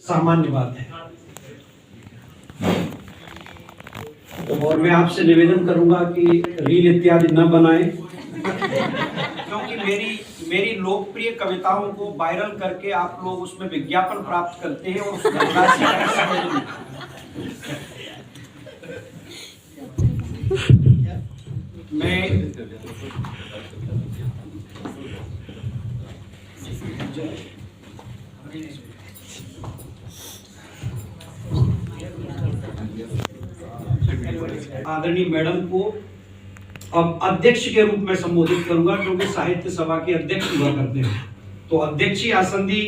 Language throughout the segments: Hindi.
सामान्य बात है। और मैं आपसे निवेदन करूंगा कि रील इत्यादि न बनाएं, क्योंकि मेरी लोकप्रिय कविताओं को वायरल करके आप लोग उसमें विज्ञापन प्राप्त करते हैं और उस धनराशि का समझ नहीं। मैं आदरणीय मैडम को अब अध्यक्ष के रूप में संबोधित करूंगा, क्योंकि साहित्य सभा के अध्यक्ष हुआ करते हैं। तो अध्यक्षीय आसंदी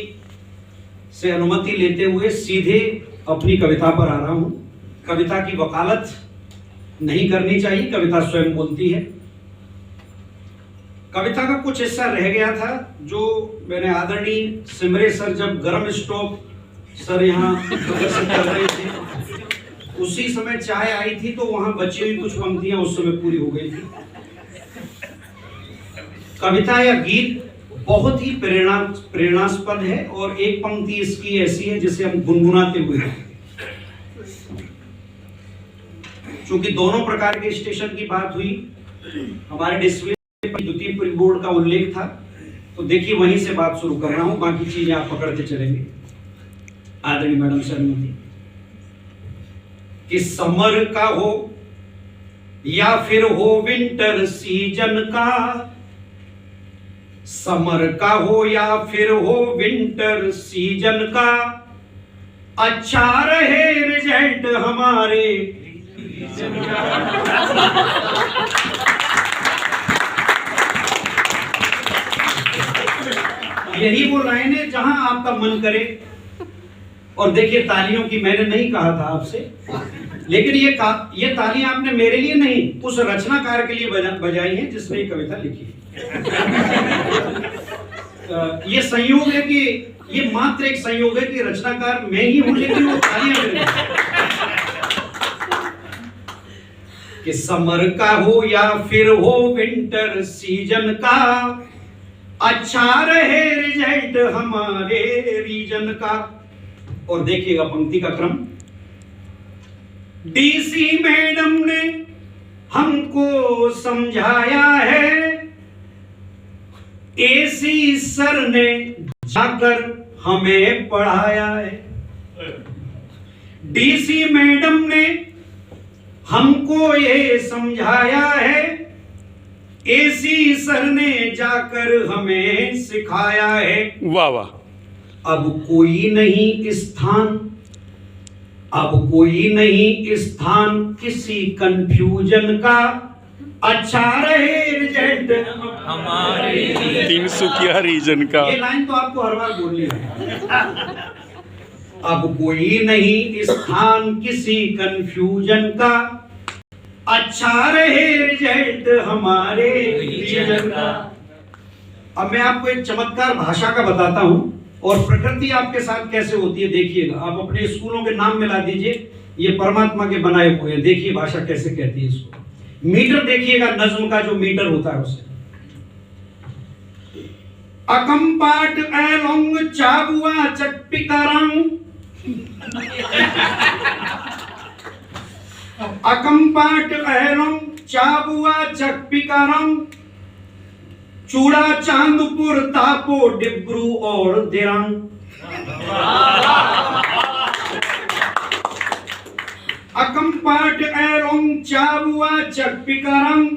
से अनुमति लेते हुए सीधे अपनी कविता पर आ रहा हूं। कविता की वकालत नहीं करनी चाहिए, कविता स्वयं बोलती है। कविता का कुछ हिस्सा रह गया था जो मैंने आदरणीय सिमरे सर जब गर्म स्टोव सर यहाँ प्रदर्शन कर रहे थे, उसी समय चाय आई थी तो वहां बची हुई कुछ पंक्तियां उस समय पूरी हो गई थी। कविता या गीत बहुत ही प्रेरणास्पद है और एक पंक्ति इसकी ऐसी है जिसे हम गुनगुनाते हुए हैं। चूंकि दोनों प्रकार के स्टेशन की बात हुई, हमारे डिस्प्ले पर द्वितीय बोर्ड का उल्लेख था, तो देखिए वहीं से बात शुरू कर रहा हूं, बाकी चीजें आप पकड़ते चलेंगे। आदरणीय मैडम से अनुमति कि समर का हो या फिर हो विंटर सीजन का, समर का हो या फिर हो विंटर सीजन का, अच्छा रहे रिजल्ट हमारे रीजन का। यही वो लाइन है जहां आपका मन करे। और देखिए, तालियों की मैंने नहीं कहा था आपसे, लेकिन ये तालियां आपने मेरे लिए नहीं, उस रचनाकार के लिए बजाई हैं जिसने ये कविता लिखी है। ये संयोग है कि ये मात्र एक संयोग है कि रचनाकार मैं ही हूं, लेकिन वो तालियां मेरे कि समर का हो या फिर हो विंटर सीजन का, अच्छा रहे रिजल्ट हमारे रीजन का। और देखिएगा पंक्ति का क्रम। डीसी मैडम ने हमको समझाया है, एसी सर ने जाकर हमें पढ़ाया है। डीसी मैडम ने हमको ये समझाया है, एसी सर ने जाकर हमें सिखाया है। वाह वाह। अब कोई नहीं स्थान, अब कोई नहीं स्थान किसी कंफ्यूजन का, अच्छा रहे रिजल्ट हमारे तिनसुकिया रीजन का। ये लाइन तो आपको हर बार बोलनी है। अब कोई नहीं स्थान किसी कंफ्यूजन का, अच्छा रहे रिजल्ट हमारे रीजन का। अब मैं आपको एक चमत्कार भाषा का बताता हूं और प्रकृति आपके साथ कैसे होती है, देखिएगा। आप अपने स्कूलों के नाम मिला दीजिए, ये परमात्मा के बनाए हुए हैं। देखिए भाषा कैसे कहती है इसको। मीटर देखिएगा, नज्म का जो मीटर होता है उसे। अकम्पाट एलोंग चाबुआ चकपिकारंग, अकम्पाट एलोंग चाबुआ चकपिकारंग, चूड़ा चांदपुर तापो डिब्रू और दिरंग। अकम्पाट एलोंग चाबुआ चकपिकारंग,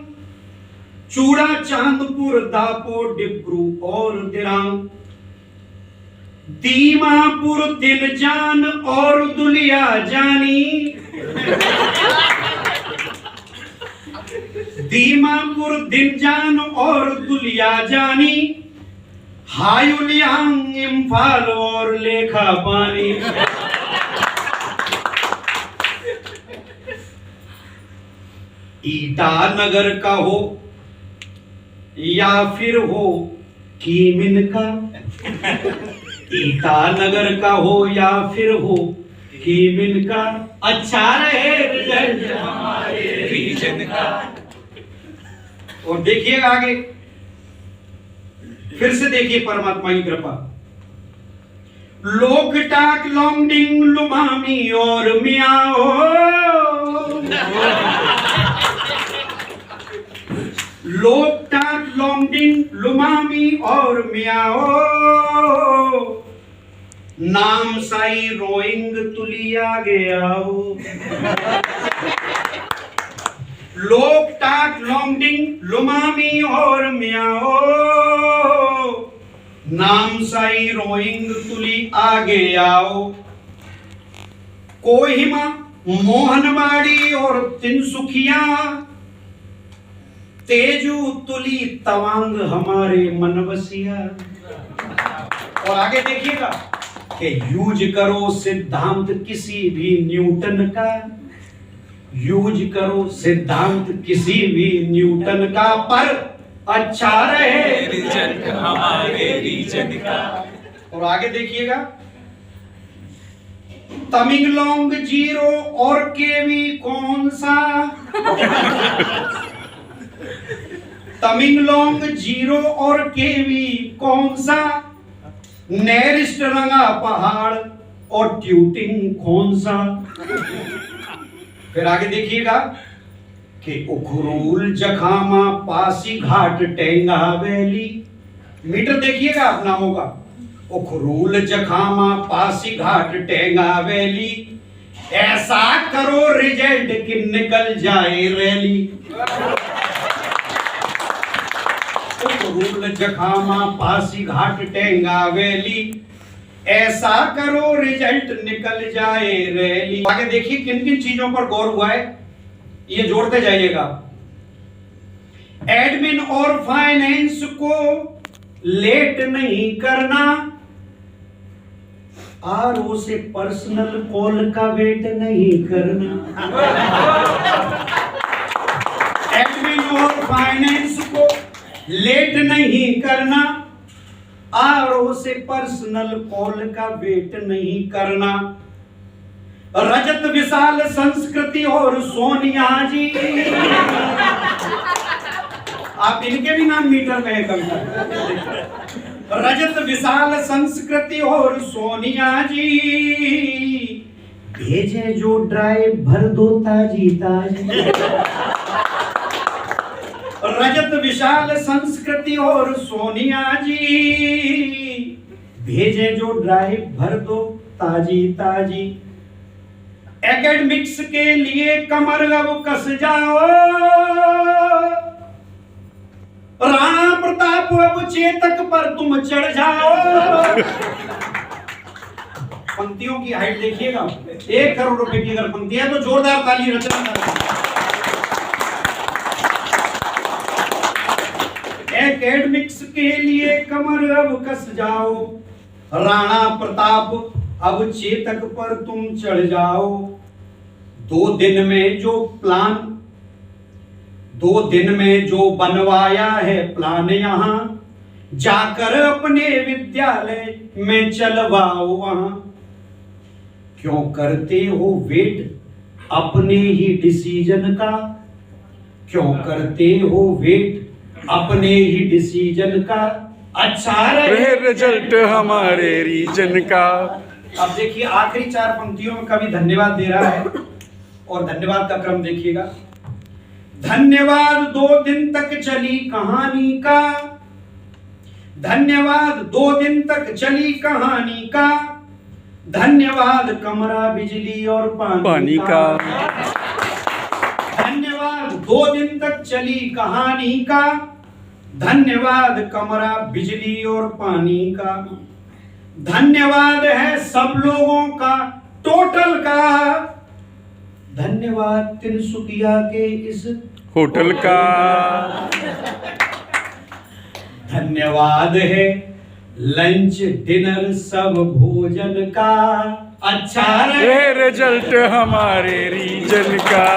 चूड़ा चांदपुर दापो डिब्रू और दिरंग। दीमापुर दिलजान और दुलिया जानी, दीमापुर दिलजान और दुलिया जानी, हायुलियांग इम्फाल और लेखा पानी। ईटानगर का हो या फिर हो कीमिन का, ईटानगर का हो या फिर हो कीमिन का, अच्छा रहे रिजल्ट हमारे रीजन का। और देखिएगा आगे, फिर से देखिए परमात्मा की कृपा। लोक टाक लॉन्गडिंग लुमामी और मियाओ, लोक टाक लॉन्गडिंग लुमामी और मियाओ, नाम साई रोइंग तुली आगे आओ। लोक टाक लॉन्गडिंग लुमामी और मियाओ, नाम साई रोइंग तुली आगे आओ। कोहिमा मोहनबाड़ी और तिनसुखिया, तेजू तुली तवांग हमारे मनवसिया। और आगे देखिएगा कि यूज करो सिद्धांत किसी भी न्यूटन का, यूज करो सिद्धांत किसी भी न्यूटन का, पर अच्छा रहे रीजन हमारे रीजन का। और आगे देखिएगा, तमिंगलोंग जीरो और केवी कौन सा, तमिंगलोंग जीरो और केवी कौन सा, नेरिस्ट रंगा पहाड़ और ट्यूटिंग कौन सा। फिर आगे देखिएगा कि उखरूल जखामा पासी घाट टेंगा वैली, मीटर देखिएगा आप नामों का, उखरूल जखामा पासी घाट टेंगा वैली, ऐसा करो रिजल्ट कि निकल जाए रैली। उखरूल जखामा पासी घाट टेंगा वैली, ऐसा करो रिजल्ट निकल जाए रैली। आगे देखिए किन किन चीजों पर गौर हुआ है, ये जोड़ते जाइएगा। एडमिन और फाइनेंस को लेट नहीं करना, आरओ से पर्सनल कॉल का वेट नहीं करना। एडमिन और फाइनेंस को लेट नहीं करना, आरओ से पर्सनल कॉल का वेट नहीं करना। रजत विशाल संस्कृति और सोनिया जी, आप इनके भी नाम मीटर में है कविता। रजत विशाल संस्कृति और सोनिया जी, भेजे जो ड्राइव भर दो ताजी ताजी। रजत विशाल संस्कृति और सोनिया जी, भेजे जो ड्राइव भर दो ताजी ताजी। एकेडमिक्स के लिए कमर अब कस जाओ, राणा प्रताप अब चेतक पर तुम चढ़ जाओ। पंक्तियों की हाइट देखिएगा, 1 करोड़ रुपए की अगर पंक्ति है तो जोरदार ताली रचना। एकेडमिक्स के लिए कमर अब कस जाओ, राणा प्रताप अब चेतक पर तुम चढ़ जाओ। 2 दिन में जो प्लान, 2 दिन में जो बनवाया है प्लान, यहां जाकर अपने विद्यालय में चलवाओ वहां। क्यों करते हो वेट अपने ही डिसीजन का, क्यों करते हो वेट अपने ही डिसीजन का, अच्छा रहे रिजल्ट हमारे रीजन का। अब देखिए आखिरी 4 पंक्तियों में कवि धन्यवाद दे रहा है, और धन्यवाद का क्रम देखिएगा। धन्यवाद 2 दिन तक चली कहानी का, धन्यवाद 2 दिन तक चली कहानी का, धन्यवाद कमरा बिजली और पानी का। धन्यवाद 2 दिन तक चली कहानी का, धन्यवाद कमरा बिजली और पानी का। धन्यवाद है सब लोगों का टोटल का, धन्यवाद तिनसुकिया के इस होटल का। धन्यवाद है लंच डिनर सब भोजन का, अच्छा रहे रिजल्ट हमारे रीजन का।